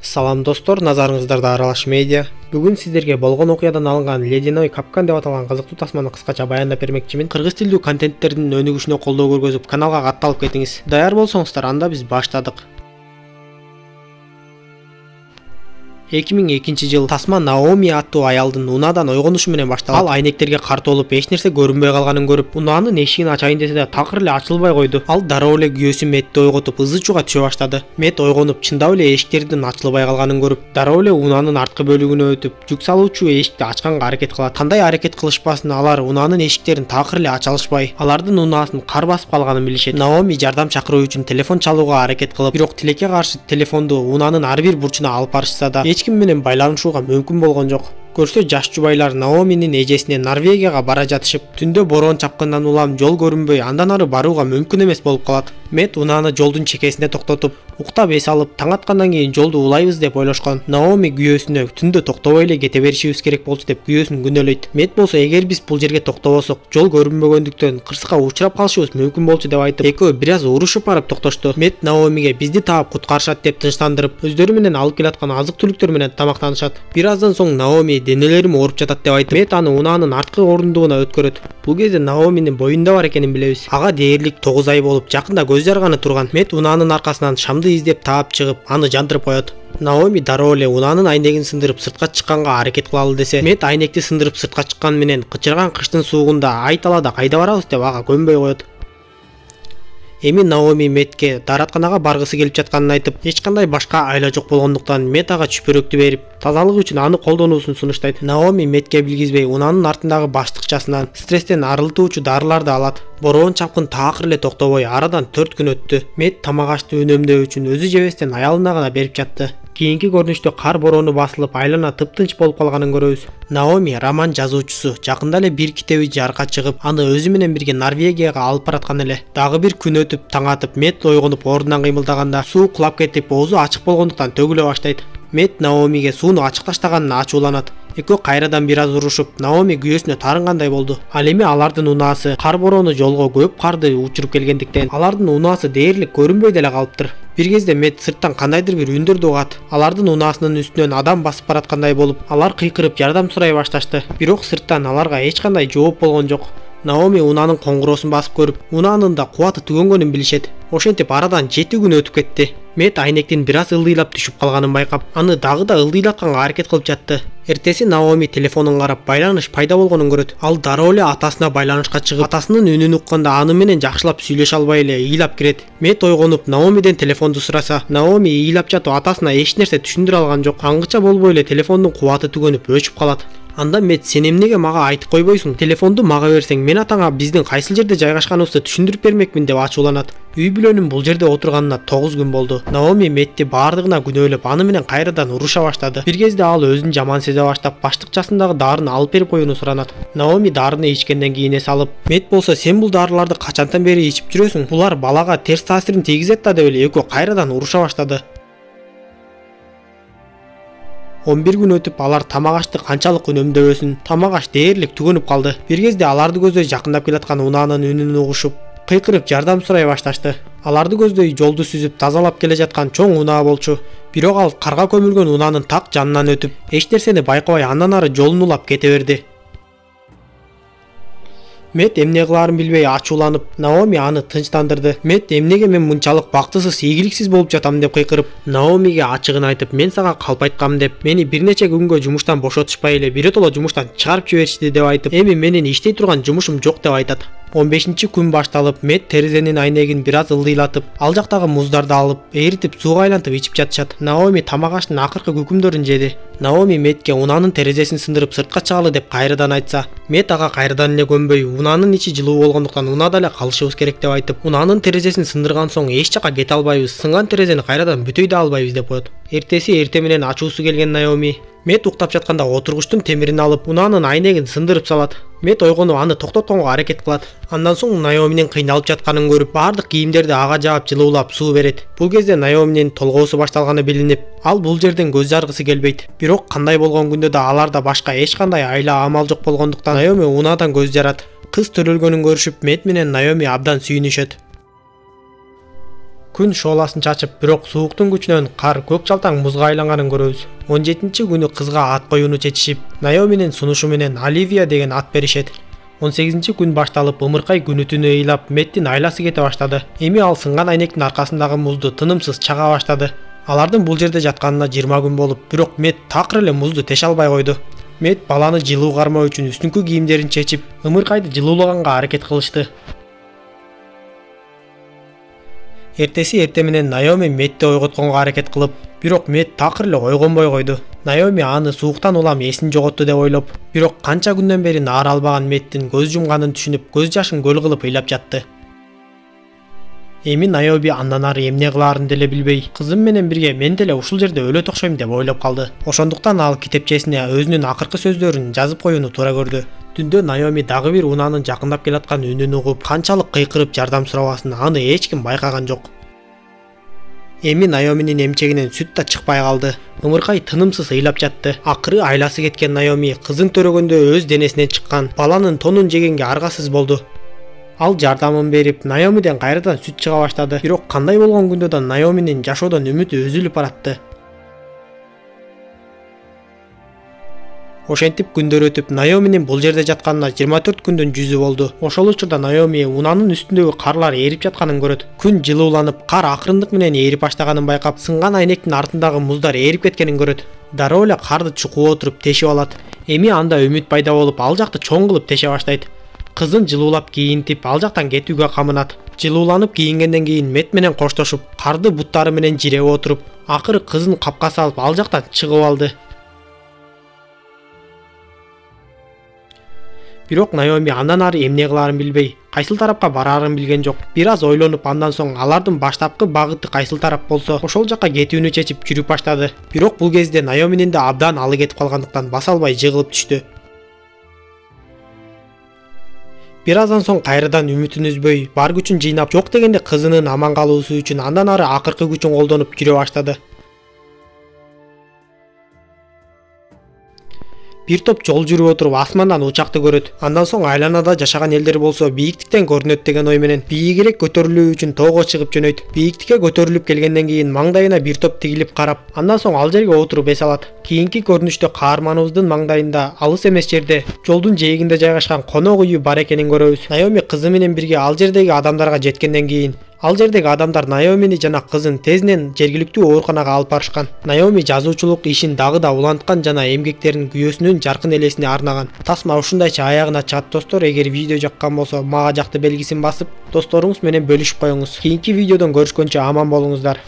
Салам достор, назарыңыздарда Аралаш медиа. Бүгүн сиздерге болгон окуядан алынган ледяной капкан деп аталган кызыктуу тасманы кыскача баяндап бермекчимин. Кыргыз тилдүү контенттердин өнүгүшүнө колдоо көргөзүп, каналга катталып кетиңиз. Даяр болсоңуздар, анда биз баштадык. 2002 жыл Тасма Наоми аттуу аялдын унаадан ойгонушу менен башталат. Ал айнектерге карт болуп, эч нерсе көрүнбөй калганын көрүп, унаанын эшигин ачайын десе да такыр эле ачылбай койду. Ал дароо эле күйөөсү Метти ойготуп, ызы-чууга түшө баштады. Мет ойгонуп, чындап эле эшиктердин ачылбай калганын көрүп, дароо эле унаанын арткы бөлүгүнө өтүп, жүк салуучу эшикти ачканга аракет кылат. Кандай аракет кылышпасын, алар унаанын эшиктерин такыр эле ача алышпай, алардын унаасын кар басып калганын билишет. Наоми жардам чакыруу үчүн телефон чалууга аракет кылып, бирок тилекке каршы телефонду унаанын ар бир бурчуна алып барышса да, эч ким менен байланышууга мүмкүн болгон жок. Көрсө жаш жубайлар Наоминин эжесине Норвегияга бара жатышып, түндө бороон чапкандан улам жол көрүнбөй, андан ары барууга мүмкүн эмес болуп калат. Мет унааны жолдун чекесинде токтотуп, уктап эс алып, таң аткандан кийин жолду улайбыз деп ойлошкон. Наоми күйөөсүнө түндө токтобой эле кете беришибиз керек болчу деп күйөөсүн күнөөлөйт. Мет болсо, эгер биз бул жерге токтобосок, жол көрүнбөгөндүктөн кырсыкка учурап калышыбыз мүмкүн болчу деп айтып, экөө бир аз урушуп барып токтошту. Мет Наомиге бизди таап куткарышат деп тынчтандырып, өздөрү менен алып келаткан азык-түлүктөр менен тамактанышат. Бир аздан соң Наоми денелерим ооруп жатат деп айтып, Мет аны унаанын арткы орундугуна өткөрөт. Бул кезде Наоминин боюнда бар экенин билебиз. Ага дээрлик 9 ай болуп, жакында көз жарганы турган. Мет унаанын аркасынан шамды издеп таап чыгып, аны жандырып коет. Наоми дароо эле унаанын айнегин сындырып сыртка чыкканга аракет кылалы десе, Мет айнекти сындырып сыртка чыккан менен кычырган кыштын суугунда ай талаада кайда барабыз деп ага көнбөй коет. Эми Наоми Метке дааратканага баргысы келип жатканын айтып, эч кандай башка айла жок болгондуктан Мет ага чүпөрөктү берип, тазалык үчүн аны колдонуусун сунуштайт. Наоми Метке билгизбей, унаанын артындагы баштыкчасынан стресстен арылтуучу дарыларды алат. Бороон чапкын такыр эле токтобой, арадан 4 күн өттү. Мет тамак ашты үнөмдөө үчүн өзү жебестен аялына гана берип жатты. Кийинки көрүнүштө кар бороону басылып, айлана тыптынч болуп калганын көрөбүз. Наоми роман жазуучусу жакында эле бир китеби жарыкка чыгып, аны өзү менен бирге Норвегияга алып бараткан эле. Дагы бир күн өтүп, таң атып, Мет ойгонуп ордунан кыймылдаганда, суу кулап кетип, оозу ачык болгондуктан төгүлө баштайт. Мет Наомиге сууну ачык таштаганына ачууланат. Экөө кайрадан бир аз урушуп, Наоми күйөөсүнө тарынгандай болду. Ал эми алардын унаасы кар бороону жолго көп карды учуруп келгендиктен, алардын унаасы дээрлик көрүнбөй деле калыптыр. Бир кезде Мет сырттан кандайдыр бир үндөрдү угат. Алардын унаасынын үстүнөн адам басып бараткандай болуп, алар кыйкырып жардам сурай башташты. Бирок сырттан аларга эч кандай жооп болгон жок. Наоми унаанын коңгуроосун басып көрүп, унаанын да кубаты түгөнгөнүн билишет. Ошентип арадан 7 күн өтүп кетти. Мет айнектин бир аз ылдыйлап түшүп калганын байкап, аны дагы да ылдыйлатканга аракет кылып жатты. Эртеси Наоми телефонун карап, байланыш пайда болгонун көрөт. Ал дароо эле атасына байланышка чыгып, атасынын үнүн укканда аны менен жакшылап сүйлөшө албай эле ыйлап кирет. Мет ойгонуп Наомиден телефонду сураса, Наоми ыйлап жатып атасына эч нерсе түшүндүрө алган жок. Аңгыча болбой эле телефондун кубаты түгөнүп өчүп калат. Анда Мет, сен эмнеге мага айтып койбойсуң? Телефонду мага берсең, мен атаңа биздин кайсыл жерде жайгашканыбызды түшүндүрүп бермекмин деп ачууланат. Үй бүлөнүн бул жерде отурганына 9 күн болду. Наоми Метти баардыгына күнөөлөп, аны менен кайрадан уруша баштады. Бир кезде ал өзүн жаман сезе баштап, баштыкчасындагы дарыны алып берип коюуну суранат. Наоми дарыны ичкенден кийин эс алып, Мет болсо, сен бул дарыларды качантан бери ичип жүрөсүң? Булар балага терс таасирин тийгизет да деп эле экөө кайрадан уруша баштады. 11 күн өтүп, алар тамак ашты канчалык үнөмдөбөсүн, тамак аш дээрлик түгөнүп калды. Бир кезде аларды көздөй жакындап келаткан унаанын үнүн угушуп, кыйкырып жардам сурай башташты. Аларды көздөй жолду сүзүп тазалап келе жаткан чоң унаа болчу. Бирок ал карга көмүлгөн унаанын так жанынан өтүп, эч нерсени байкабай андан ары жолун улап кете берди. Мет эмне кылаарын билбей ачууланып, Наоми аны тынчтандырды. Мет, эмнеге мен мынчалык бактысыз, ийгиликсиз болуп жатам деп кыйкырып, Наомиге ачыгын айтып, мен сага калп айткам деп, мени бир нече күнгө жумуштан бошотушпай эле биротоло жумуштан чыгарып жиберишти деп айтып, эми менин иштей турган жумушум жок деп айтат. 15 күн башталып, Мет терезенин айнегин бир аз ылдыйлатып, ал жактагы муздарды алып, эритип сууга айлантып ичип жатышат. Наоми тамак аштын акыркы күкүмдөрүн жеди. Наоми Метке унаанын терезесин сындырып сыртка чыгалы деп кайрадан айтса, Мет ага кайрадан эле көнбөй, унаанын ичи жылуу болгондуктан унаада эле калышыбыз керек деп айтып, унаанын терезесин сындырган соң эч жака кете албайбыз, сынган терезени кайрадан бүтөй да албайбыз деп коет. Эртеси эрте менен ачуусу келген Наоми Мет уктап жатканда отургучтун темирин алып, унаанын айнегин сындырып салат. Мет ойгонуп аны токтотконго аракет кылат. Андан соң Наоминин кыйналып жатканын көрүп, баардык кийимдерди ага жаап жылуулап суу берет. Бул кезде Наоминин толгоосу башталганы билинип, ал бул жерден көз жаргысы келбейт. Бирок кандай болгон күндө да аларда башка эч кандай айла амал жок болгондуктан Наоми унаадан көз жарат. Кыз төрөлгөнүн көрүшүп, Мет менен Наоми абдан сүйүнүшөт. Күн шооласын чачып, бирок сууктун күчүнөн кар көк жалтаң музга айланганын көрөбүз. 17-күнү кызга ат коюуну чечишип, Наоминин сунушу менен Оливия деген ат беришет. 18-күн башталып, ымыркай күнү түнү ыйлап, Мэттин айласы кете баштады. Эми ал сынган айнектин аркасындагы музду тынымсыз чага баштады. Алардын бул жерде жатканына 20 күн болуп, бирок Мэтт такыр эле музду теше албай койду. Мэтт баланы жылуу кармоо үчүн үстүңкү кийимдерин чечип, ымыркайды жылуулаганга аракет кылышты. Эртеси эрте менен Наоми Мэттти ойготконго аракет кылып, бирок Мэтт такыр эле ойгонбой койду. Наоми аны сууктан улам эсин жоготту деп ойлоп, бирок канча күндөн бери наар албаган Мэттин көз жумганын түшүнүп, көз жашын көл кылып ыйлап жатты. Эми Наоми андан ары эмне кылаарын деле билбей, кызым менен бирге мен деле ушул жерде өлөт окшойм деп ойлоп калды. Ошондуктан ал китепчесине өзүнүн акыркы сөздөрүн жазып коюуну туура көрдү. Түндө Наоми дагы бир унаанын жакындап келаткан үнүн угуп, канчалык кыйкырып жардам сурабасын аны эч ким байкаган жок. Эми Наоминин эмчегинен сүт да чыкпай калды. Ымыркай тынымсыз ыйлап жатты. Акыры айласы кеткен Наоми кызын төрөгөндө өз денесинен чыккан баланын тонун жегенге аргасыз болду. Ал жардамын берип, Наомиден кайрадан сүт чыга баштады. Бирок кандай болгон күндө да Наоминин жашоодон үмүтү үзүлүп баратты. Ошентип күндөр өтүп, Наоминин бул жерде жатканына 24 күндүн жүзү болду. Ошол учурда Наоми унаанын үстүндөгү карлар эрип жатканын көрөт. Күн жылууланып, кар акырындык менен эрип баштаганын байкап, сынган айнектин артындагы муздар эрип кеткенин көрөт. Дароо эле карды чукуп отуруп тешип алат. Эми анда үмүт пайда болуп, ал жакты чоң кылып теше баштайт. Кызын жылуулап кийинтип, ал жактан кетүүгө камынат. Жылууланып кийингенден кийин Мэтт менен коштошуп, карды буттары менен жиреп отуруп, акыры кызын капка салып, ал жактан чыгып алды. Бирок Наоми андан ары эмне кылаарын билбей, кайсыл тарапка бараарын билген жок. Бир аз ойлонуп, андан соң алардын баштапкы багыты кайсыл тарап болсо, ошол жакка кетүүнү чечип жүрүп баштады. Бирок бул кезде Наоминин да абдан алы кетип калгандыктан баса албай жыгылып түштү. Бир аздан соң кайрадан үмүтүн үзбөй, бар күчүн жыйнап, жок дегенде кызынын аман калуусу үчүн андан ары акыркы күчүн колдонуп жүрө баштады. Бир топ жол жүрүп отуруп асмандан учакты көрөт. Андан соң айланада жашаган элдер болсо бийиктиктен көрүнөт деген ой менен бийигирээк көтөрүлүү үчүн тоого чыгып жөнөйт. Бийиктикке көтөрүлүп келгенден кийин маңдайына бир топ тигилип карап, андан соң ал жерге отуруп эс алат. Кийинки көрүнүштө каарманыбыздын маңдайында, алыс эмес жерде, жолдун жээгинде жайгашкан конок үйү бар экенин көрөбүз. Наоми кызы менен бирге ал жердеги адамдарга жеткенден кийин, ал жердеги адамдар Наомини жана кызын тезинен жергиликтүү ооруканага алып барышкан. Наоми жазуучулук ишин дагы да уланткан жана эмгектерин күйөөсүнүн жаркын элесине арнаган. Тасма ушундайча аягына чыгат достор. Эгер видео жаккан болсо мага жакты белгисин басып, досторуңуз менен бөлүшүп коюңуз. Кийинки видеодон көрүшкөнчө аман болуңуздар.